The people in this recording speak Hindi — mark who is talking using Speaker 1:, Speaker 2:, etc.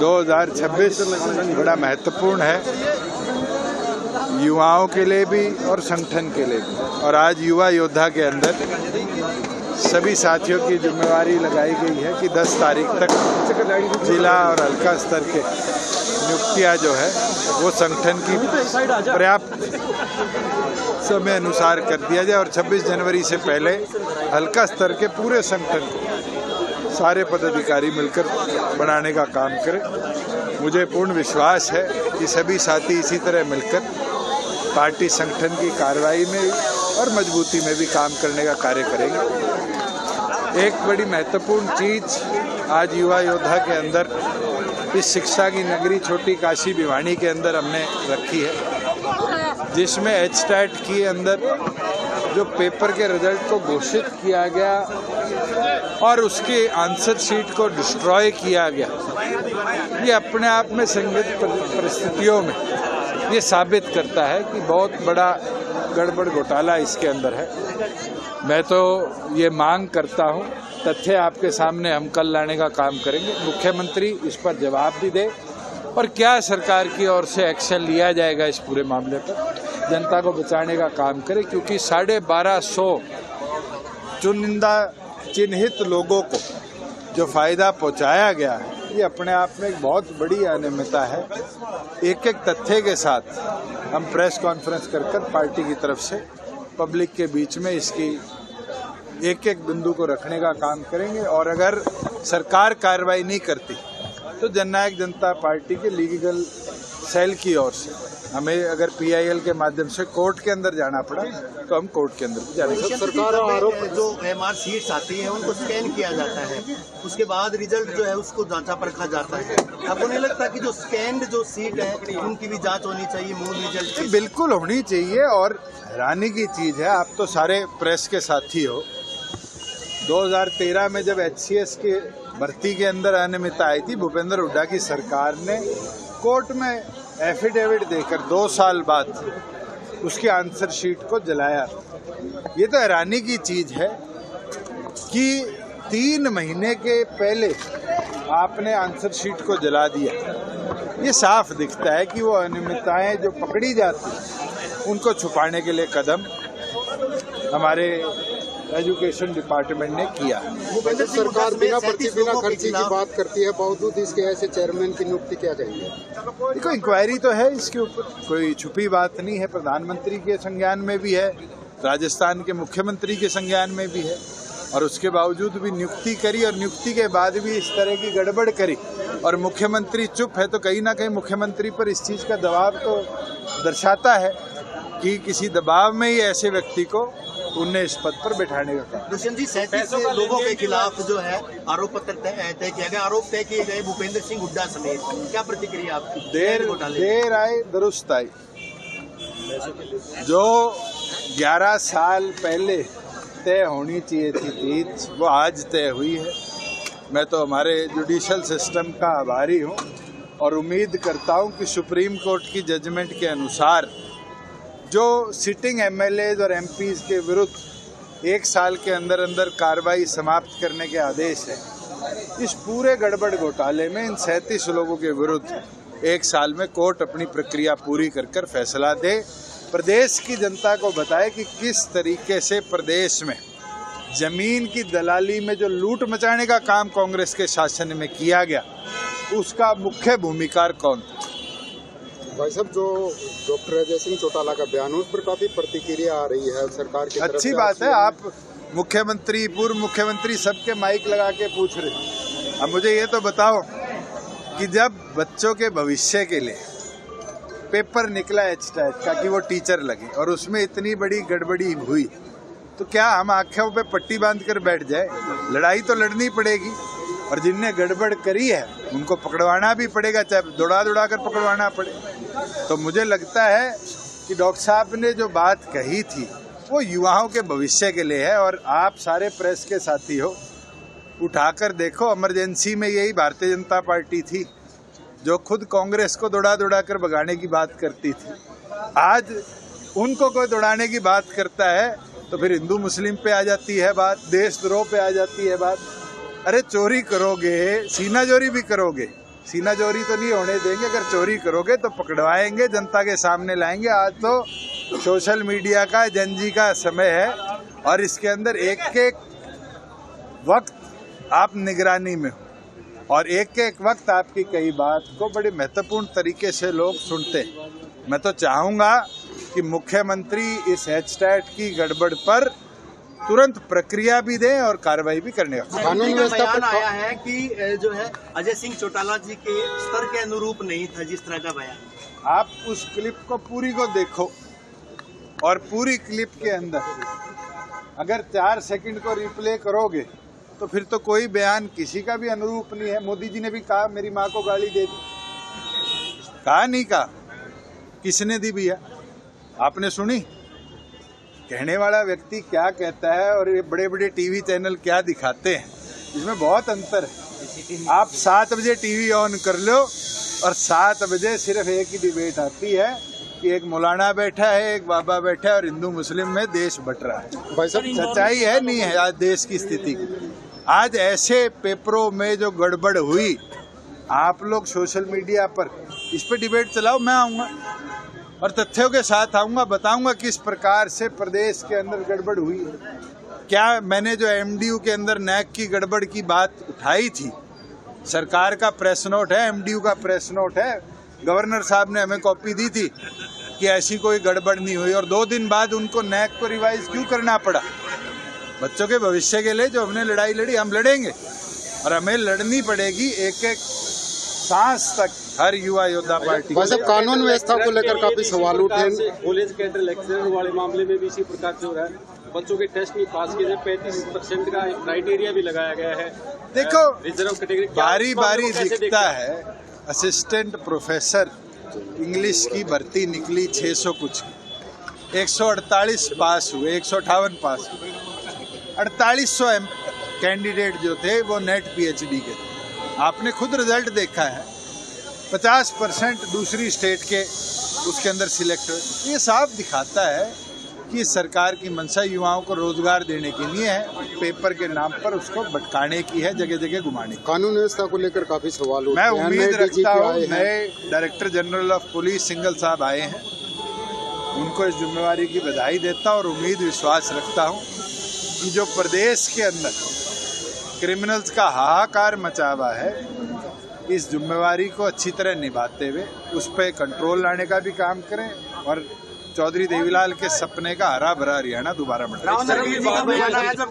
Speaker 1: 2026 बड़ा महत्वपूर्ण है, युवाओं के लिए भी और संगठन के लिए भी। और आज युवा योद्धा के अंदर सभी साथियों की जिम्मेवारी लगाई गई है कि 10 तारीख तक जिला और हल्का स्तर के नियुक्तियां जो है वो संगठन की पर्याप्त समय अनुसार कर दिया जाए और 26 जनवरी से पहले हल्का स्तर के पूरे संगठन को सारे पदाधिकारी मिलकर बनाने का काम करें। मुझे पूर्ण विश्वास है कि सभी साथी इसी तरह मिलकर पार्टी संगठन की कार्रवाई में और मजबूती में भी काम करने का कार्य करेंगे। एक बड़ी महत्वपूर्ण चीज आज युवा योद्धा के अंदर इस शिक्षा की नगरी छोटी काशी भिवानी के अंदर हमने रखी है, जिसमें एचटेट के अंदर जो पेपर के रिजल्ट को घोषित किया गया और उसके आंसर शीट को डिस्ट्रॉय किया गया, ये अपने आप में संदिग्ध परिस्थितियों में ये साबित करता है कि बहुत बड़ा गड़बड़ घोटाला इसके अंदर है। मैं तो ये मांग करता हूँ, तथ्य आपके सामने हम कल लाने का काम करेंगे। मुख्यमंत्री इस पर जवाब भी दे और क्या सरकार की ओर से एक्शन लिया जाएगा इस पूरे मामले पर, जनता को बचाने का काम करे, क्योंकि 1250 चुनिंदा चिन्हित लोगों को जो फायदा पहुंचाया गया है, ये अपने आप में एक बहुत बड़ी अनियमितता है। एक एक तथ्य के साथ हम प्रेस कॉन्फ्रेंस कर पार्टी की तरफ से पब्लिक के बीच में इसकी एक एक बिंदु को रखने का काम करेंगे। और अगर सरकार कार्रवाई नहीं करती तो जननायक जनता पार्टी के लीगल सेल की ओर से हमें अगर पीआईएल के माध्यम से कोर्ट के अंदर जाना पड़ा तो हम कोर्ट के अंदर भी जाएंगे।
Speaker 2: सरकार आरोप जो एमआर सीट्स आती है उनको स्कैन किया जाता है, उसके बाद रिजल्ट जो है उसको जांचा परखा जाता है। आपको नहीं लगता कि जो स्कैन्ड जो सीट है उनकी भी जांच होनी चाहिए, मूल रिजल्ट की?
Speaker 1: बिल्कुल होनी चाहिए। और हैरानी की चीज है, आप तो सारे प्रेस के साथी हो, 2013 में जब एचसीएस के भर्ती के अंदर अनियमितता आई थी, भूपेंद्र हुड्डा की सरकार ने कोर्ट में एफिडेविट देकर 2 साल बाद उसके आंसर शीट को जलाया। ये तो हैरानी की चीज है कि 3 महीने के पहले आपने आंसर शीट को जला दिया। ये साफ दिखता है कि वो अनियमितताएं जो पकड़ी जाती उनको छुपाने के लिए कदम हमारे एजुकेशन डिपार्टमेंट ने किया।
Speaker 3: भूपेंद्र सरकार बिना खर्ची की बात करती है, बावजूद इसके ऐसे चेयरमैन की नियुक्ति क्या चाहिए?
Speaker 1: देखो, इंक्वायरी तो है इसके ऊपर, कोई छुपी बात नहीं है। प्रधानमंत्री के संज्ञान में भी है, राजस्थान के मुख्यमंत्री के संज्ञान में भी है, और उसके बावजूद भी नियुक्ति करी और नियुक्ति के बाद भी इस तरह की गड़बड़ करी और मुख्यमंत्री चुप है, तो कहीं ना कहीं मुख्यमंत्री पर इस चीज का दबाव तो दर्शाता है कि किसी दबाव में ही ऐसे व्यक्ति को उन्हें इस पद पर बैठाने का काम।
Speaker 2: दुष्यंत जी, 37 लोगों के खिलाफ जो है आरोप पत्र तय किया गया, आरोप तय किए गए भूपेंद्र सिंह हुड्डा समेत, क्या प्रतिक्रिया आपकी?
Speaker 1: देर आए दुरुस्त आई। जो 11 साल पहले तय होनी चाहिए थी जीत, वो आज तय हुई है। मैं तो हमारे जुडिशल सिस्टम का आभारी हूँ और उम्मीद करता हूँ कि सुप्रीम कोर्ट की जजमेंट के अनुसार जो सिटिंग एमएलएज और एमपीज के विरुद्ध 1 साल के अंदर अंदर कार्रवाई समाप्त करने के आदेश है, इस पूरे गड़बड़ घोटाले में इन 37 लोगों के विरुद्ध 1 साल में कोर्ट अपनी प्रक्रिया पूरी कर फैसला दे, प्रदेश की जनता को बताए कि किस तरीके से प्रदेश में जमीन की दलाली में जो लूट मचाने का काम कांग्रेस के शासन में किया गया, उसका मुख्य भूमिकार कौन था।
Speaker 3: भाई साहब, जो डॉक्टर अजय सिंह चौटाला का बयान, उस पर काफी प्रतिक्रिया आ रही है सरकार की तरफ से।
Speaker 1: अच्छी बात है, आप मुख्यमंत्री, पूर्व मुख्यमंत्री सबके माइक लगा के पूछ रहे। अब मुझे ये तो बताओ कि जब बच्चों के भविष्य के लिए पेपर निकला एचटेट का कि वो टीचर लगे और उसमें इतनी बड़ी गड़बड़ी हुई, तो क्या हम आंखों पे पट्टी बांध कर बैठ जाए? लड़ाई तो लड़नी पड़ेगी और जिनने गड़बड़ करी है उनको पकड़वाना भी पड़ेगा, चाहे दौड़ा कर पकड़वाना पड़े। तो मुझे लगता है कि डॉक्टर साहब ने जो बात कही थी वो युवाओं के भविष्य के लिए है। और आप सारे प्रेस के साथी हो, उठाकर देखो, इमरजेंसी में यही भारतीय जनता पार्टी थी जो खुद कांग्रेस को दौड़ा कर भगाने की बात करती थी। आज उनको कोई दौड़ाने की बात करता है तो फिर हिंदू मुस्लिम पे आ जाती है बात, देशद्रोह पे आ जाती है बात। अरे चोरी करोगे, सीना चोरी भी करोगे सीना चोरी तो नहीं होने देंगे। अगर चोरी करोगे तो पकड़वाएंगे, जनता के सामने लाएंगे। आज तो सोशल मीडिया का जनजी का समय है और इसके अंदर एक एक वक्त आप निगरानी में हो और एक एक वक्त आपकी कई बात को बड़े महत्वपूर्ण तरीके से लोग सुनते हैं। मैं तो चाहूँगा कि मुख्यमंत्री इस हैशटैग की गड़बड़ पर तुरंत प्रक्रिया भी दें और कार्रवाई भी करने का
Speaker 2: कानून व्यवस्था पर आया है कि जो है अजय सिंह चौटाला जी के स्तर के अनुरूप नहीं था जिस तरह का बयान।
Speaker 1: आप उस क्लिप को पूरी को देखो और पूरी क्लिप के अंदर अगर 4 सेकंड को रिप्ले करोगे तो फिर तो कोई बयान किसी का भी अनुरूप नहीं है। मोदी जी ने भी कहा मेरी माँ को गाली दे दी, कहा नहीं कहा, किसने दी भैया? आपने सुनी? कहने वाला व्यक्ति क्या कहता है और ये बड़े बड़े टीवी चैनल क्या दिखाते हैं, इसमें बहुत अंतर है। आप 7 बजे टीवी ऑन कर लो और 7 बजे सिर्फ एक ही डिबेट आती है कि एक मौलाना बैठा है, एक बाबा बैठा है और हिंदू मुस्लिम में देश बट रहा है। सच्चाई है नहीं है आज देश की स्थिति की। आज ऐसे पेपरों में जो गड़बड़ हुई, आप लोग सोशल मीडिया पर इस पे डिबेट चलाओ, मैं आऊँगा और तथ्यों के साथ आऊँगा, बताऊँगा किस प्रकार से प्रदेश के अंदर गड़बड़ हुई है। क्या मैंने जो एमडीयू के अंदर नैक की गड़बड़ की बात उठाई थी, सरकार का प्रेस नोट है, एमडीयू का प्रेस नोट है, गवर्नर साहब ने हमें कॉपी दी थी कि ऐसी कोई गड़बड़ नहीं हुई और 2 दिन बाद उनको नैक को रिवाइज क्यों करना पड़ा? बच्चों के भविष्य के लिए जो हमने लड़ाई लड़ी, हम लड़ेंगे और हमें लड़नी पड़ेगी एक एक सांस तक हर युवा योद्धा पार्टी।
Speaker 3: वैसे कानून व्यवस्था को लेकर काफी सवाल उठे।
Speaker 4: कॉलेज के अंदर लेक्चर वाले मामले में भी इसी प्रकार से हो रहा है। बच्चों के टेस्ट नहीं पास किए, 35% का क्राइटेरिया भी लगाया गया है।
Speaker 1: देखो
Speaker 4: रिजर्व कैटेगरी
Speaker 1: बारी बारी दिखता है। असिस्टेंट प्रोफेसर इंग्लिश की भर्ती निकली 600 कुछ, 148 पास हुए, 158 पास हुए। 4800 कैंडिडेट जो थे वो नेट पीएचडी के थे। आपने खुद रिजल्ट देखा है, 50% दूसरी स्टेट के उसके अंदर सिलेक्ट हुए। ये साफ दिखाता है कि सरकार की मंशा युवाओं को रोजगार देने के लिए है, पेपर के नाम पर उसको भटकाने की है, जगह जगह घुमाने की।
Speaker 3: कानून व्यवस्था को लेकर काफी सवाल उठे
Speaker 1: मैं
Speaker 3: हैं।
Speaker 1: उम्मीद रखता हूँ नए director general of police Singhal साहब आए हैं, उनको इस जिम्मेवारी की बधाई देता हूँ और उम्मीद विश्वास रखता हूँ कि जो प्रदेश के अंदर क्रिमिनल्स का हाहाकार मचा हुआ है, इस जिम्मेवारी को अच्छी तरह निभाते हुए उस पर कंट्रोल लाने का भी काम करें और चौधरी देवीलाल के सपने का हरा भरा हरियाणा दोबारा बना।